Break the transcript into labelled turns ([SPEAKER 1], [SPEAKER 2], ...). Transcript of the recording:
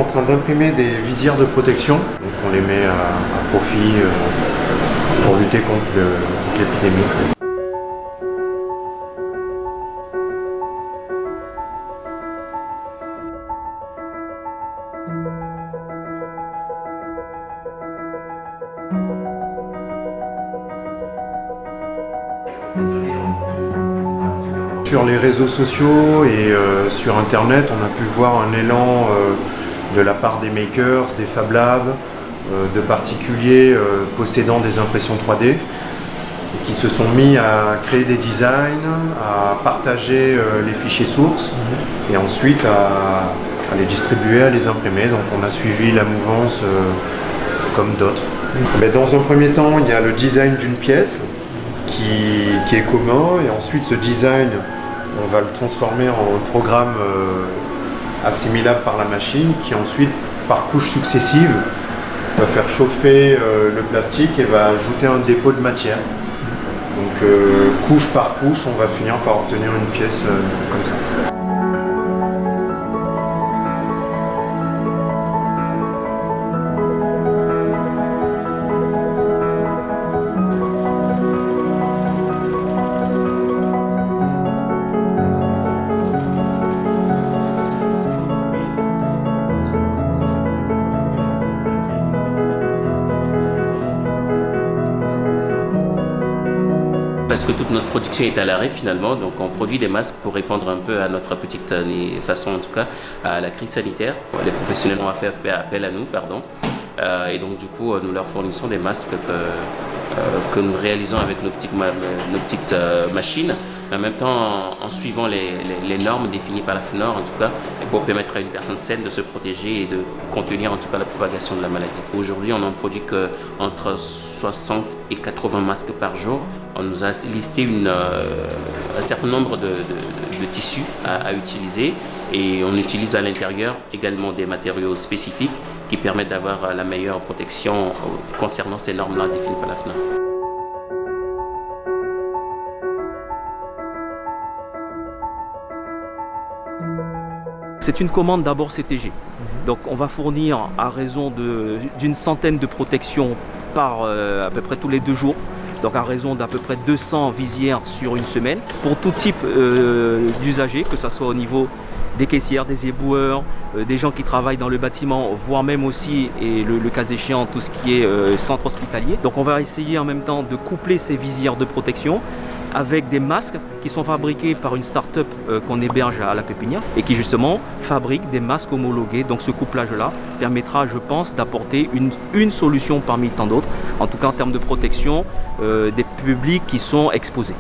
[SPEAKER 1] en train d'imprimer des visières de protection. Donc on les met à profit pour lutter contre l'épidémie. Sur les réseaux sociaux et sur internet, on a pu voir un élan de la part des makers, des Fab Labs, de particuliers possédant des impressions 3D et qui se sont mis à créer des designs, à partager les fichiers sources et ensuite à les distribuer, à les imprimer. Donc on a suivi la mouvance comme d'autres. Mais dans un premier temps, il y a le design d'une pièce qui est commun et ensuite ce design, on va le transformer en un programme assimilable par la machine qui ensuite, par couches successives, va faire chauffer le plastique et va ajouter un dépôt de matière. Donc couche par couche, on va finir par obtenir une pièce comme ça.
[SPEAKER 2] Parce que toute notre production est à l'arrêt finalement, donc on produit des masques pour répondre un peu à notre petite façon en tout cas à la crise sanitaire. Les professionnels ont fait appel à nous, et donc du coup nous leur fournissons des masques que nous réalisons avec nos petites machines, mais en même temps en suivant les normes définies par la FNOR en tout cas, pour permettre à une personne saine de se protéger et de contenir en tout cas la propagation de la maladie. Aujourd'hui, on n'en produit qu'entre 60 et 80 masques par jour. On nous a listé un certain nombre de tissus à utiliser et on utilise à l'intérieur également des matériaux spécifiques qui permettent d'avoir la meilleure protection concernant ces normes-là définies par la FNOR.
[SPEAKER 3] C'est une commande d'abord CTG. Donc on va fournir à raison d'une centaine de protections par à peu près tous les 2 jours. Donc à raison d'à peu près 200 visières sur une semaine pour tout type d'usagers, que ce soit au niveau des caissières, des éboueurs, des gens qui travaillent dans le bâtiment, voire même aussi, et le cas échéant, tout ce qui est centre hospitalier. Donc on va essayer en même temps de coupler ces visières de protection avec des masques qui sont fabriqués par une start-up qu'on héberge à la Pépinière et qui justement fabrique des masques homologués. Donc ce couplage-là permettra, je pense, d'apporter une solution parmi tant d'autres, en tout cas en termes de protection des publics qui sont exposés.